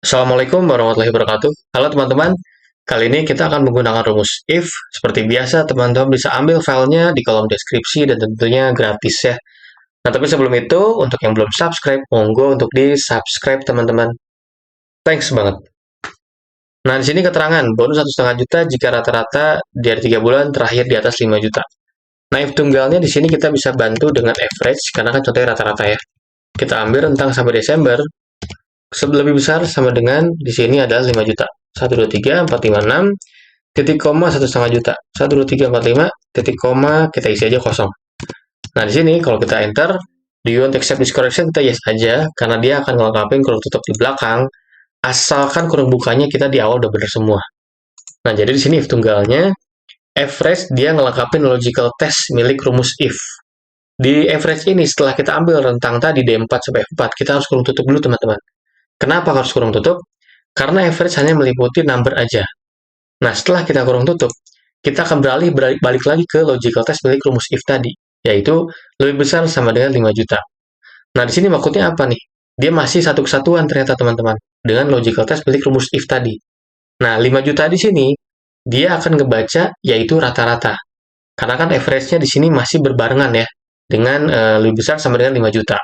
Assalamualaikum warahmatullahi wabarakatuh. Halo teman-teman, kali ini kita akan menggunakan rumus if. Seperti biasa, teman-teman bisa ambil filenya di kolom deskripsi dan tentunya gratis ya. Nah, tapi sebelum itu, untuk yang belum subscribe, monggo untuk di-subscribe teman-teman. Thanks banget. Nah, di sini keterangan, bonus 1,5 juta jika rata-rata dari 3 bulan terakhir di atas 5 juta. Nah, if tunggalnya di sini kita bisa bantu dengan average, karena kan contohnya rata-rata ya. Kita ambil rentang sampai Desember, lebih besar sama dengan di sini adalah 5 juta. 1, 2, 3, 4, 5, 6, titik koma 1,5 juta. 1, 2, 3, 4, 5, titik koma, kita isi aja kosong. Nah, di sini kalau kita enter, do you want to accept this correction? Kita yes aja, karena dia akan ngelengkapin kurung tutup di belakang, asalkan kurung bukanya kita di awal udah bener semua. Nah, jadi di sini if tunggalnya, average dia ngelengkapin logical test milik rumus if. Di average ini, setelah kita ambil rentang tadi D4 sampai F4, kita harus kurung tutup dulu, teman-teman. Kenapa harus kurung tutup? Karena average hanya meliputi number aja. Nah, setelah kita kurung tutup, kita akan balik lagi ke logical test milik rumus if tadi, yaitu lebih besar sama dengan 5 juta. Nah, di sini maksudnya apa nih? Dia masih satu kesatuan ternyata teman-teman, dengan logical test milik rumus if tadi. Nah, 5 juta di sini, dia akan ngebaca yaitu rata-rata. Karena kan average-nya di sini masih berbarengan ya, dengan lebih besar sama dengan 5 juta.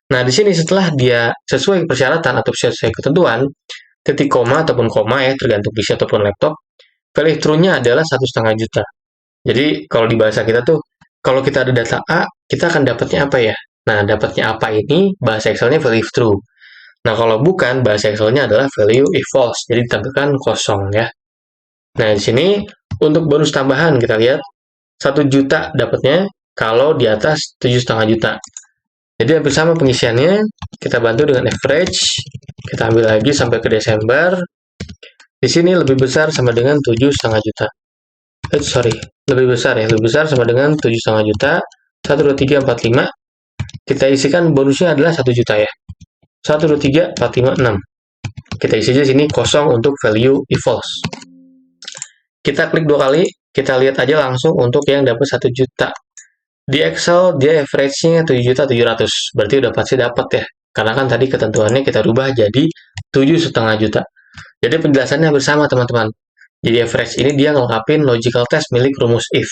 Nah, di sini setelah dia sesuai persyaratan atau sesuai ketentuan, titik koma ataupun koma ya, tergantung PC ataupun laptop, value true-nya adalah 1,5 juta. Jadi, kalau di bahasa kita tuh, kalau kita ada data A, kita akan dapatnya apa ya? Nah, dapatnya apa ini, bahasa Excel-nya value if true. Nah, kalau bukan, bahasa Excel-nya adalah value if false. Jadi, ditampilkan kosong ya. Nah, di sini, untuk bonus tambahan, kita lihat, 1 juta dapatnya kalau di atas 7,5 juta. Jadi hampir sama pengisiannya, kita bantu dengan average, kita ambil lagi sampai ke Desember. Di sini lebih besar sama dengan 7,5 juta. Sorry, lebih besar ya, lebih besar sama dengan 7,5 juta. 1, 2, 3, 4, 5. Kita isikan bonusnya adalah 1 juta ya. 1, 2, 3, 4, 5, 6. Kita isi aja sini kosong untuk value if false. Kita klik 2 kali, kita lihat aja langsung untuk yang dapat 1 juta. Di Excel dia average-nya 7.700.000, berarti udah pasti dapat ya. Karena kan tadi ketentuannya kita rubah jadi 7,5 juta. Jadi penjelasannya bersama teman-teman. Jadi average ini dia ngelengkapin logical test milik rumus if.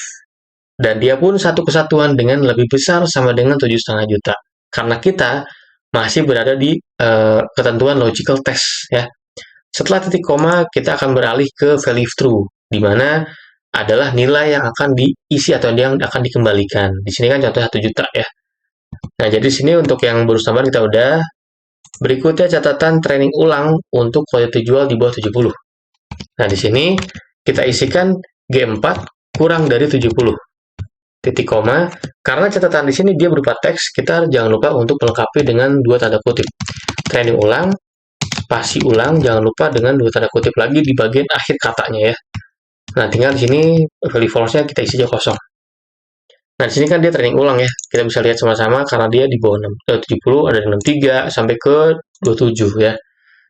Dan dia pun satu kesatuan dengan lebih besar sama dengan 7,5 juta. Karena kita masih berada di ketentuan logical test ya. Setelah titik koma, kita akan beralih ke value true, di mana adalah nilai yang akan diisi atau yang akan dikembalikan. Di sini kan contoh 1 juta ya. Nah, jadi sini untuk yang baru tambahan kita udah. Berikutnya catatan training ulang untuk quality jual di bawah 70. Nah, di sini kita isikan G4 kurang dari 70. Titik koma. Karena catatan di sini dia berupa teks, kita jangan lupa untuk melengkapi dengan 2 tanda kutip. Training ulang, spasi ulang, jangan lupa dengan 2 tanda kutip lagi di bagian akhir katanya ya. Nah, tinggal di sini value false-nya kita isi aja kosong. Nah, di sini kan dia training ulang ya. Kita bisa lihat sama-sama karena dia di bawah 70, ada 63 sampai ke 27 ya.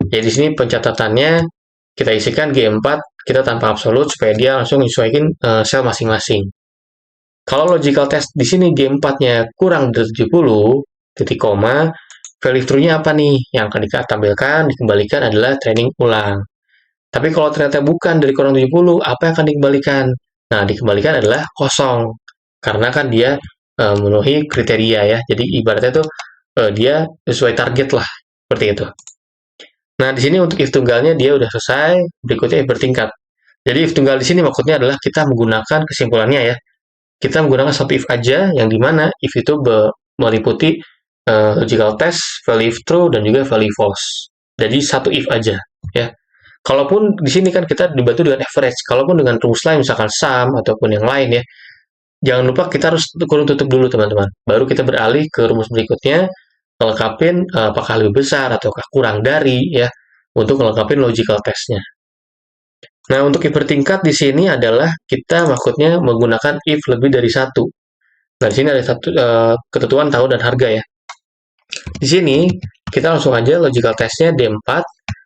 Jadi di sini pencatatannya kita isikan G4, kita tanpa absolut supaya dia langsung menyesuaikan sel masing-masing. Kalau logical test di sini G4-nya kurang dari 70, titik koma, value true-nya apa nih? Yang akan ditampilkan, dikembalikan adalah training ulang. Tapi kalau ternyata bukan dari kurang 70, apa yang akan dikembalikan? Nah, dikembalikan adalah kosong. Karena kan dia memenuhi kriteria ya. Jadi ibaratnya tuh dia sesuai target lah. Seperti itu. Nah, di sini untuk if tunggalnya dia udah selesai. Berikutnya if bertingkat. Jadi if tunggal di sini maksudnya adalah kita menggunakan kesimpulannya ya. Kita menggunakan satu if aja, yang dimana if itu meliputi logical test, value if true, dan juga value false. Jadi satu if aja ya. Kalaupun di sini kan kita dibantu dengan average, kalaupun dengan rumus lain misalkan sum ataupun yang lain ya, jangan lupa kita harus kurung tutup dulu teman-teman. Baru kita beralih ke rumus berikutnya, lengkapin apakah lebih besar ataukah kurang dari ya, untuk lengkapin logical testnya. Nah, untuk if bertingkat di sini adalah kita maksudnya menggunakan if lebih dari satu. Nah, di sini ada satu ketentuan tahun dan harga ya. Di sini kita langsung aja logical testnya D4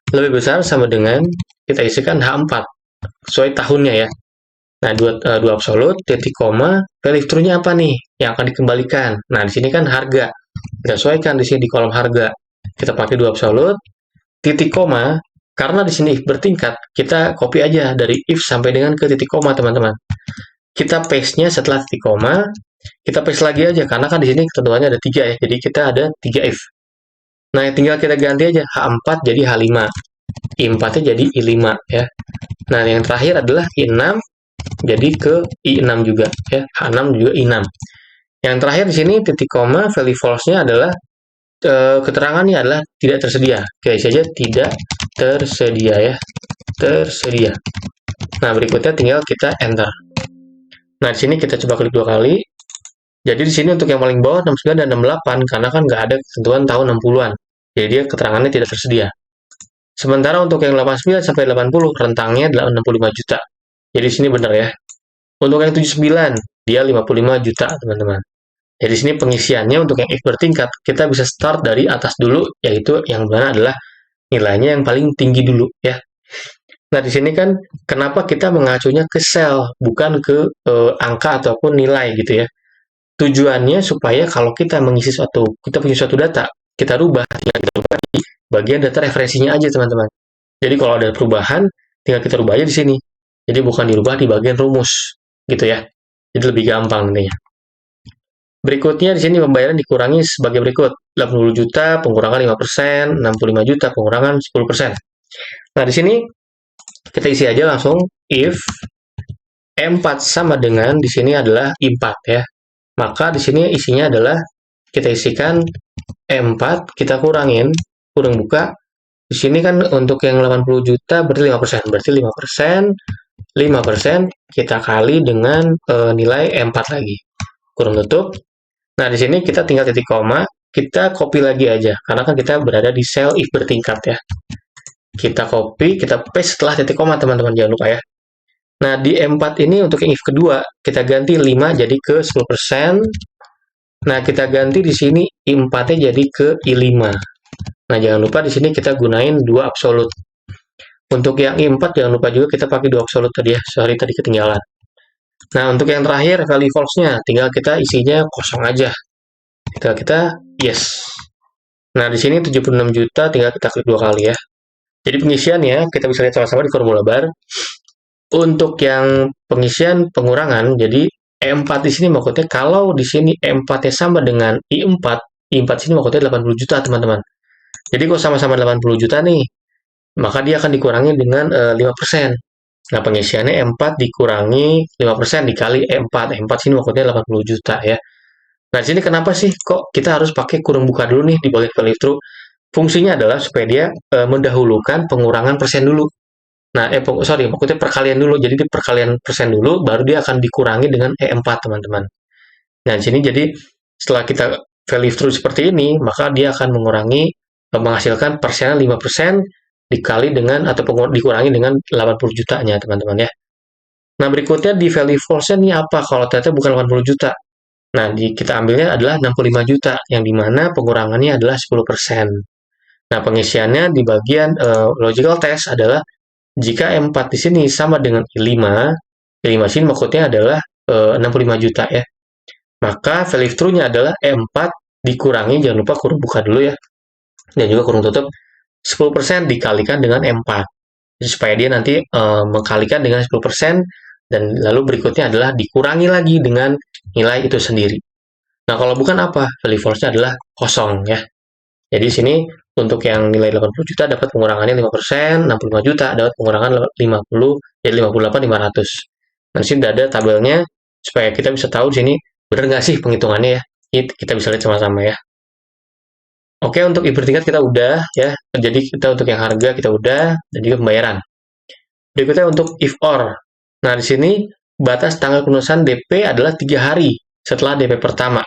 lebih besar sama dengan kita isikan H4 sesuai tahunnya ya. Nah, dua absolut, titik koma, value true-nya apa nih yang akan dikembalikan? Nah, di sini kan harga. Kita sesuaikan di sini di kolom harga. Kita pakai 2 absolut, titik koma, karena di sini if bertingkat, kita copy aja dari if sampai dengan ke titik koma, teman-teman. Kita paste-nya setelah titik koma, kita paste lagi aja, karena kan di sini ketentuannya ada 3 ya, jadi kita ada 3 if. Nah, tinggal kita ganti aja H4 jadi H5, I4-nya jadi I5 ya. Nah, yang terakhir adalah I6 jadi ke I6 juga ya, H6 juga I6. Yang terakhir di sini titik koma, value false-nya adalah keterangannya adalah tidak tersedia. Kita isi aja tidak tersedia ya, tersedia. Nah, berikutnya tinggal kita enter. Nah, di sini kita coba klik 2 kali. Jadi di sini untuk yang paling bawah 69 dan 68 karena kan nggak ada ketentuan tahun 60-an. Jadi dia keterangannya tidak tersedia. Sementara untuk yang 89 sampai 80 rentangnya adalah 65 juta. Jadi di sini benar ya. Untuk yang 79 dia 55 juta, teman-teman. Jadi sini pengisiannya untuk yang if bertingkat, kita bisa start dari atas dulu, yaitu yang mana adalah nilainya yang paling tinggi dulu ya. Nah, di sini kan kenapa kita mengacunya ke sel, bukan ke angka ataupun nilai gitu ya. Tujuannya supaya kalau kita mengisi kita punya suatu data, kita rubah, tinggal kita rubah di bagian data referensinya aja, teman-teman. Jadi kalau ada perubahan, tinggal kita rubah aja di sini. Jadi bukan dirubah di bagian rumus, gitu ya. Jadi lebih gampang nantinya. Berikutnya di sini pembayaran dikurangi sebagai berikut. 80 juta pengurangan 5%, 65 juta pengurangan 10%. Nah, di sini kita isi aja langsung if M4 sama dengan di sini adalah I4 ya. Maka di sini isinya adalah kita isikan M4, kita kurangin, kurang buka. Di sini kan untuk yang 80 juta berarti 5%. Berarti 5% kita kali dengan nilai M4 lagi. Kurang tutup. Nah, di sini kita tinggal titik koma, kita copy lagi aja, karena kan kita berada di sel if bertingkat ya. Kita copy, kita paste setelah titik koma, teman-teman, jangan lupa ya. Nah, di M4 ini untuk yang if kedua, kita ganti 5 jadi ke 10%. Nah, kita ganti di sini I4-nya jadi ke I5. Nah, jangan lupa di sini kita gunain 2 absolut. Untuk yang I4 jangan lupa juga kita pakai 2 absolut tadi ya. Sorry, tadi ketinggalan. Nah, untuk yang terakhir, value false-nya, tinggal kita isinya kosong aja. Tinggal kita yes. Nah, di sini 76 juta, tinggal kita klik 2 kali ya. Jadi pengisiannya, kita bisa lihat sama-sama di formula bar. Untuk yang pengisian pengurangan, jadi E4 di sini maksudnya kalau di sini E4-nya sama dengan I4, I4 sini maksudnya 80 juta, teman-teman. Jadi kalau sama-sama 80 juta nih, maka dia akan dikurangi dengan 5%. Nah, pengisiannya E4 dikurangi 5% dikali E4. E4 sini maksudnya 80 juta ya. Nah, di sini kenapa sih kok kita harus pakai kurung buka dulu nih di bagian value through? Fungsinya adalah supaya dia mendahulukan pengurangan persen dulu. Nah, maksudnya perkalian dulu. Jadi di perkalian persen dulu, baru dia akan dikurangi dengan E4, teman-teman. Nah, di sini jadi setelah kita value through seperti ini, maka dia akan menghasilkan persennya 5% dikali dengan atau dikurangi dengan 80 jutanya, teman-teman ya. Nah, berikutnya di value false-nya nih apa kalau ternyata bukan 80 juta? Nah, kita ambilnya adalah 65 juta, yang dimana pengurangannya adalah 10%. Nah, pengisiannya di bagian logical test adalah jika M4 di sini sama dengan I5, I5 sini maksudnya adalah 65 juta ya. Maka value true-nya adalah M4 dikurangi, jangan lupa kurung buka dulu ya, dan juga kurung tutup, 10% dikalikan dengan M4. Jadi, supaya dia nanti mengkalikan dengan 10%, dan lalu berikutnya adalah dikurangi lagi dengan nilai itu sendiri. Nah, kalau bukan apa? Value false-nya adalah kosong ya. Jadi sini untuk yang nilai 80 juta dapat pengurangannya 5%, 65 juta dapat pengurangan 50, jadi 58.500. Nah, sini ada tabelnya supaya kita bisa tahu di sini benar nggak sih penghitungannya ya. Kita bisa lihat sama-sama ya. Oke, untuk if bertingkat kita udah ya. Jadi kita untuk yang harga kita udah, dan juga pembayaran. Berikutnya untuk if or. Nah, di sini batas tanggal penulisan DP adalah 3 hari setelah DP pertama.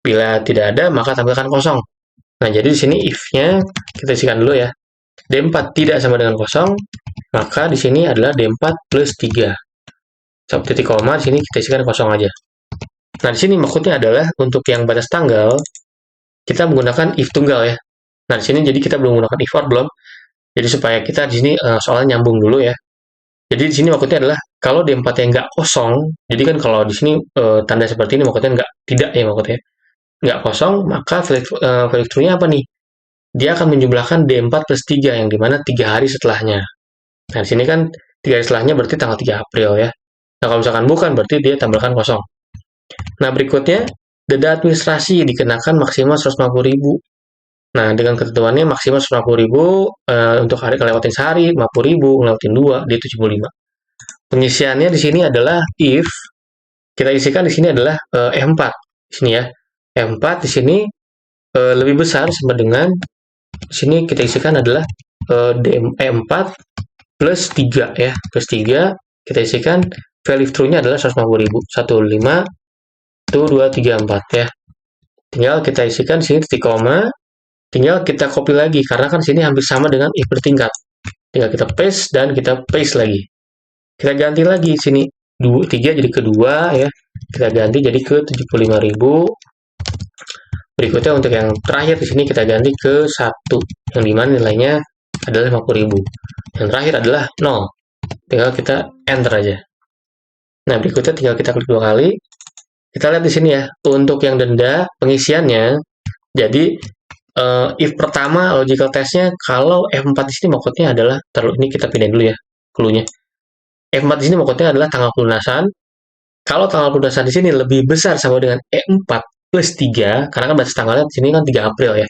Bila tidak ada, maka tampilkan kosong. Nah, jadi di sini if-nya kita isikan dulu ya. D4 tidak sama dengan kosong, maka di sini adalah D4 plus 3. Sampai titik koma, di sini kita isikan kosong aja. Nah, di sini maksudnya adalah untuk yang batas tanggal, kita menggunakan if tunggal ya. Nah, di sini jadi kita belum menggunakan if or belum. Jadi supaya kita di sini soalnya nyambung dulu ya. Jadi di sini maksudnya adalah kalau D4-nya nggak kosong, jadi kan kalau di sini tanda seperti ini maksudnya tidak ya maksudnya. Nggak kosong, maka value true-nya apa nih? dia akan menjumlahkan D4 plus 3, yang dimana 3 hari setelahnya. Nah, di sini kan 3 hari setelahnya berarti tanggal 3 April ya. Nah, kalau misalkan bukan, berarti dia tambahkan kosong. Nah, berikutnya, denda administrasi dikenakan maksimal 150.000. Nah, dengan ketentuannya maksimal 150.000 untuk hari ngelewatin sehari, 50.000, ngelewatin 2, dia 75. Pengisiannya di sini adalah if kita isikan di sini adalah E4 di sini ya. E4 di sini lebih besar sama dengan di sini kita isikan adalah E4 plus 3 ya. Plus 3 kita isikan value true-nya adalah 150.000. 15 1 2 3 4 ya. Tinggal kita isikan di sini titik koma, tinggal kita copy lagi karena kan sini hampir sama dengan if bertingkat. Tinggal kita paste dan kita paste lagi. Kita ganti lagi sini 3 jadi kedua ya. Kita ganti jadi ke 75.000. Berikutnya untuk yang terakhir di sini kita ganti ke 1 yang dimana nilainya adalah 50.000. Yang terakhir adalah 0. Tinggal kita enter aja. Nah, berikutnya tinggal kita klik 2 kali. Kita lihat di sini ya, untuk yang denda pengisiannya. Jadi if pertama logical testnya kalau F4 di sini maksudnya adalah ini kita pindahin dulu ya clue-nya. F4 di sini maksudnya adalah tanggal pelunasan. Kalau tanggal pelunasan di sini lebih besar sama dengan E4 plus 3, karena kan batas tanggalnya di sini kan 3 April ya.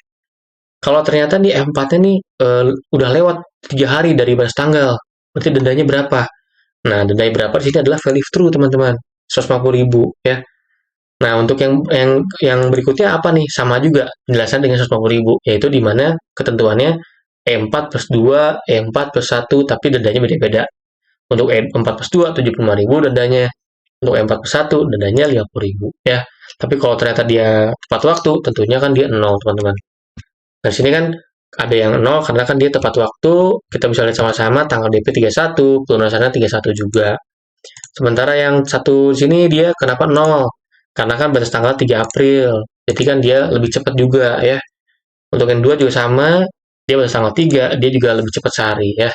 Kalau ternyata di E4-nya nih udah lewat 3 hari dari batas tanggal, berarti dendanya berapa? Nah, dendanya berapa di sini adalah value true, teman-teman. 150.000 ya. Nah, untuk yang berikutnya apa nih? Sama juga penjelasan dengan 150.000, yaitu di mana ketentuannya E4 plus 2, E4 plus 1, tapi dendanya beda-beda. Untuk E4 plus 2, 75.000 dendanya. Untuk E4 plus 1, dendanya 50.000 ya. Tapi kalau ternyata dia tepat waktu, tentunya kan dia 0, teman-teman. Nah, sini kan ada yang 0 karena kan dia tepat waktu. Kita bisa lihat sama-sama tanggal DP 31, pelunasannya 31 juga. Sementara yang satu sini dia kenapa 0? Karena kan batas tanggal 3 April. Jadi kan dia lebih cepat juga ya. Untuk yang 2 juga sama, dia batas tanggal 3, dia juga lebih cepat sehari ya.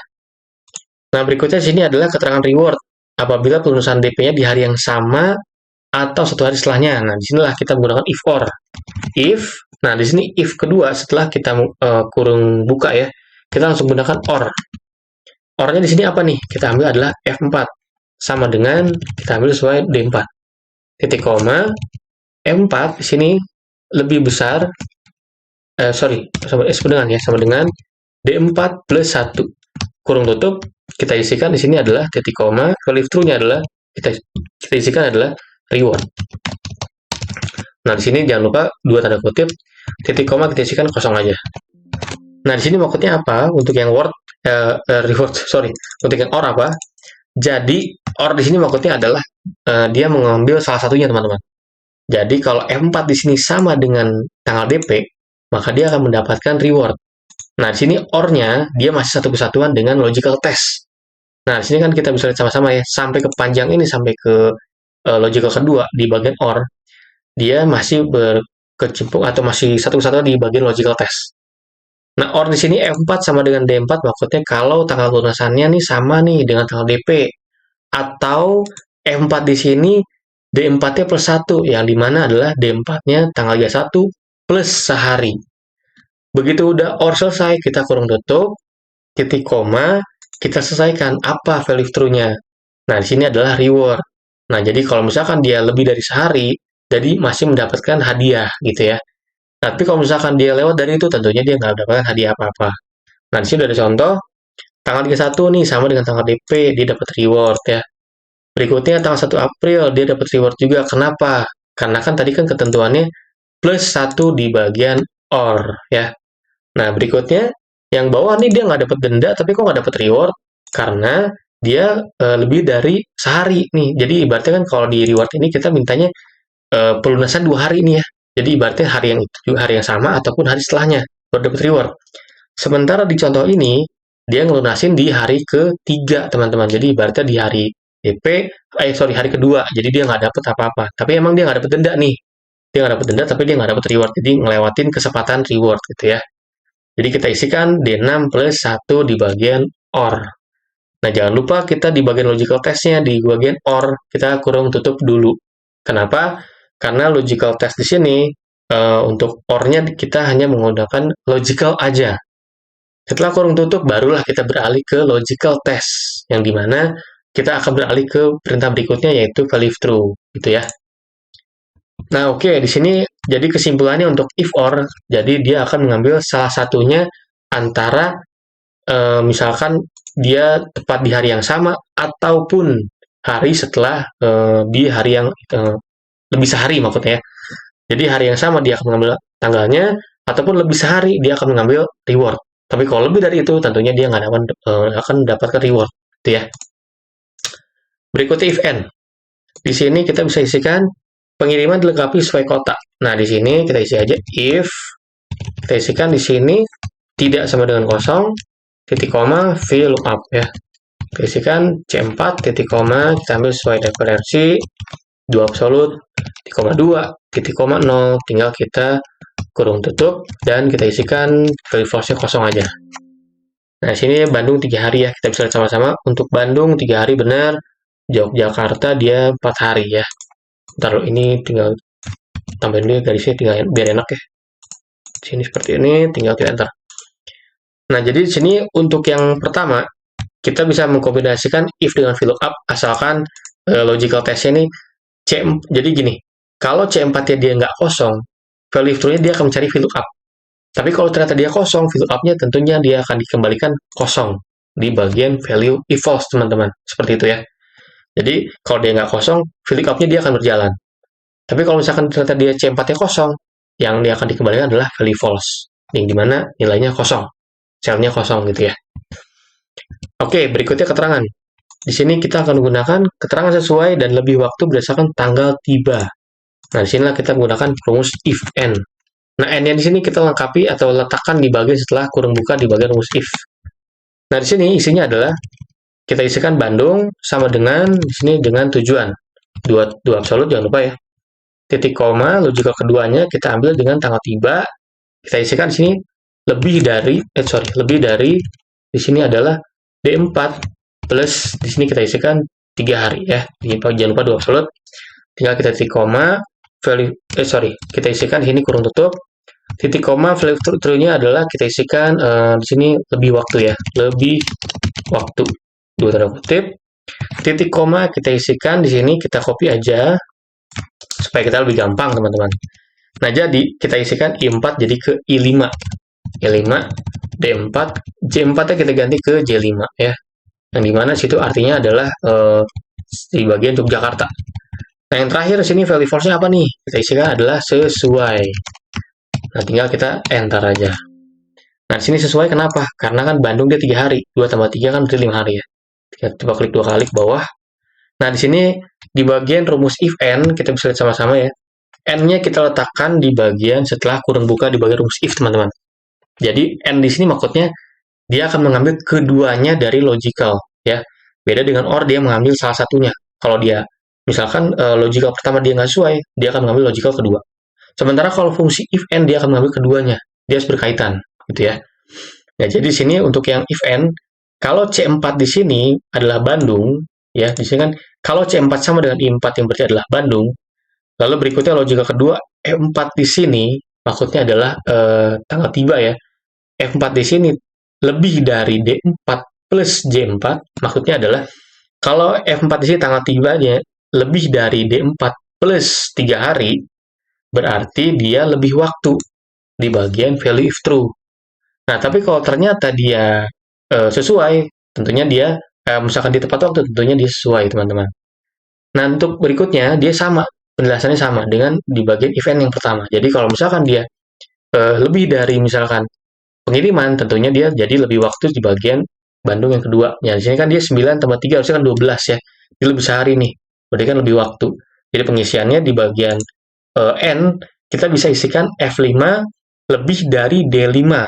Nah, berikutnya sini adalah keterangan reward. Apabila pelunasan DP-nya di hari yang sama atau 1 hari setelahnya. Nah, disinilah kita menggunakan if or. If, nah di sini if kedua setelah kita kurung buka ya, kita langsung gunakan or. Or-nya di sini apa nih? Kita ambil adalah F4 sama dengan kita ambil sesuai D4. Titik koma M4 di sini lebih besar sama dengan D4 plus 1. Kurung tutup, kita isikan di sini adalah titik koma, value true-nya adalah kita isikan adalah reward. Nah, di sini jangan lupa dua tanda kutip, titik koma kita isikan kosong aja. Nah, di sini maksudnya apa? Untuk yang reward, untuk yang or apa? Jadi, or di sini maksudnya adalah dia mengambil salah satunya, teman-teman. Jadi, kalau M4 di sini sama dengan tanggal DP, maka dia akan mendapatkan reward. Nah, di sini or-nya, dia masih satu kesatuan dengan logical test. Nah, di sini kan kita bisa lihat sama-sama ya, sampai ke panjang ini, sampai ke logical kedua di bagian or, dia masih berkecimpung atau masih satu kesatuan di bagian logical test. Nah, or di sini F4 sama dengan D4 maksudnya kalau tanggal lunasannya nih sama nih dengan tanggal DP. Atau F4 di sini D4-nya plus 1, yang dimana adalah D4-nya tanggal 31 plus sehari. Begitu udah or selesai, kita kurung tutup, titik koma, kita selesaikan apa value true-nya. Nah, di sini adalah reward. Nah, jadi kalau misalkan dia lebih dari sehari, jadi masih mendapatkan hadiah gitu ya. Tapi kalau misalkan dia lewat dari itu, tentunya dia nggak mendapatkan hadiah apa-apa. Nah, di sini ada contoh, tanggal 31 nih, sama dengan tanggal DP, dia dapat reward ya. Berikutnya, tanggal 1 April, dia dapat reward juga. Kenapa? Karena kan tadi kan ketentuannya plus 1 di bagian OR ya. Nah, berikutnya, yang bawah nih dia nggak dapat denda, tapi kok nggak dapat reward? Karena dia lebih dari sehari nih. Jadi, ibaratnya kan kalau di reward ini kita mintanya pelunasan 2 hari nih ya. Jadi ibaratnya hari yang sama ataupun hari setelahnya baru dapat reward. Sementara di contoh ini dia ngelunasin di hari ketiga, teman-teman. Jadi ibaratnya di hari hari kedua. Jadi dia nggak dapat apa-apa. Tapi emang dia nggak dapat denda nih. Dia nggak dapat denda, tapi dia nggak dapat reward. Jadi ngelewatin kesempatan reward gitu ya. Jadi kita isikan D6 plus 1 di bagian OR. Nah, jangan lupa kita di bagian logical test-nya, di bagian OR, kita kurung tutup dulu. Kenapa? Karena logical test di sini, untuk OR-nya kita hanya menggunakan logical aja. Setelah kurung tutup, barulah kita beralih ke logical test, yang dimana kita akan beralih ke perintah berikutnya, yaitu value true, gitu ya. Nah, oke, di sini jadi kesimpulannya untuk if or, jadi dia akan mengambil salah satunya antara misalkan dia tepat di hari yang sama ataupun hari setelah di hari yang lebih sehari maksudnya. Jadi hari yang sama dia akan mengambil tanggalnya ataupun lebih sehari dia akan mengambil reward. Tapi kalau lebih dari itu tentunya dia nggak akan mendapatkan reward, gitu ya. Berikutnya if n. Di sini kita bisa isikan pengiriman dilengkapi sesuai kotak. Nah, di sini kita isi aja if, kita isikan di sini tidak sama dengan kosong, titik koma, VLOOKUP ya. Kita isikan C4, titik koma, kita ambil sesuai referensi, 2 absolut, titik koma 2, titik koma 0, tinggal kita kurung tutup, dan kita isikan value false-nya kosong aja. Nah, sini Bandung 3 hari ya, kita bisa lihat sama-sama. Untuk Bandung 3 hari benar, Yogyakarta dia 4 hari ya. Ntar ini tinggal tambahin dulu garisnya tinggal biar enak ya. Sini seperti ini, tinggal kita enter. Nah, jadi di sini untuk yang pertama, kita bisa mengkombinasikan if dengan VLOOKUP, asalkan logical test-nya ini jadi gini, kalau C4-nya dia nggak kosong, value true-nya dia akan mencari VLOOKUP. Tapi kalau ternyata dia kosong, VLOOKUP-nya tentunya dia akan dikembalikan kosong di bagian value if false, teman-teman. Seperti itu ya. Jadi, kalau dia nggak kosong, VLOOKUP-nya dia akan berjalan. Tapi kalau misalkan ternyata dia C4-nya kosong, yang dia akan dikembalikan adalah value false, yang dimana nilainya kosong, selnya kosong gitu ya. Oke, berikutnya keterangan. Di sini kita akan menggunakan keterangan sesuai dan lebih waktu berdasarkan tanggal tiba. Nah, di sinilah kita menggunakan rumus if n. Nah, n-nya di sini kita lengkapi atau letakkan di bagian setelah kurung buka di bagian rumus if. Nah, di sini isinya adalah kita isikan Bandung sama dengan di sini dengan tujuan. Dua absolut jangan lupa ya. Titik koma, logical keduanya kita ambil dengan tanggal tiba. Kita isikan di sini lebih dari di sini adalah D4 plus di sini kita isikan 3 hari ya. Jangan lupa 2 absolut. Tinggal kita titik koma, kita isikan di sini kurung tutup. Titik koma value true-nya adalah kita isikan di sini lebih waktu ya, lebih waktu. Dua tanda kutip. Titik koma kita isikan di sini kita copy aja supaya kita lebih gampang, teman-teman. Nah, jadi kita isikan I4 jadi ke I5. I5, D4, J4-nya kita ganti ke J5 ya. Yang dimana situ artinya adalah di bagian Yogyakarta. Nah, yang terakhir sini value false-nya apa nih? Kita isikan adalah sesuai. Nah, tinggal kita enter aja. Nah, di sini sesuai kenapa? Karena kan Bandung dia 3 hari. 2 tambah 3 kan berarti 5 hari ya. Kita coba klik 2 kali ke bawah. Nah, di sini di bagian rumus if n, kita bisa lihat sama-sama ya. N-nya kita letakkan di bagian setelah kurung buka di bagian rumus if, teman-teman. Jadi, n di sini maksudnya dia akan mengambil keduanya dari logical ya. Beda dengan OR, dia mengambil salah satunya. Kalau dia misalkan logical pertama dia nggak sesuai, dia akan mengambil logical kedua. Sementara kalau fungsi if n dia akan mengambil keduanya, dia harus berkaitan gitu ya. Nah, jadi di sini untuk yang if n, kalau C4 di sini adalah Bandung ya, di sini kan kalau C4 sama dengan I4 yang berarti adalah Bandung. Lalu berikutnya logical kedua, E4 di sini maksudnya adalah tanggal tiba ya. F4 di sini lebih dari D4 plus J4, maksudnya adalah kalau F4 di sini tanggal tibanya lebih dari D4 plus 3 hari, berarti dia lebih waktu di bagian value if true. Nah, tapi kalau ternyata dia sesuai, tentunya dia, misalkan di tepat waktu, tentunya dia sesuai, teman-teman. Nah, untuk berikutnya, dia sama, penjelasannya sama dengan di bagian event yang pertama. Jadi, kalau misalkan dia lebih dari misalkan pengiriman, tentunya dia jadi lebih waktu di bagian Bandung yang kedua. Ya, di sini kan dia 9 tambah 3, harusnya kan 12 ya. Dia lebih sehari nih, berarti kan lebih waktu. Jadi, pengisiannya di bagian N, kita bisa isikan F5 lebih dari D5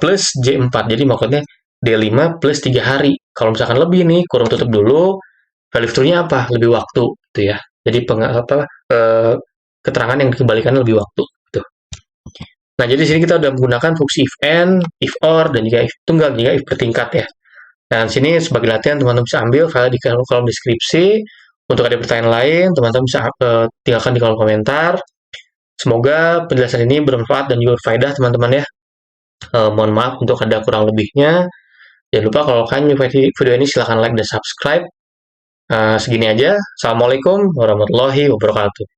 plus J4. Jadi, maksudnya D5 plus 3 hari. Kalau misalkan lebih nih, kurung tutup dulu, value true-nya apa? Lebih waktu, gitu ya. Jadi, keterangan yang dikembalikan lebih waktu. Gitu. Nah, jadi di sini kita sudah menggunakan fungsi if n, if or, dan juga if tunggal, juga if bertingkat ya. Nah, di sini sebagai latihan, teman-teman bisa ambil file di kolom deskripsi. Untuk ada pertanyaan lain, teman-teman bisa tinggalkan di kolom komentar. Semoga penjelasan ini bermanfaat dan juga berfaedah teman-teman ya. Mohon maaf untuk ada kurang lebihnya. Jangan lupa kalau kalian menyukai video ini silahkan like dan subscribe. Segini aja. Assalamualaikum warahmatullahi wabarakatuh.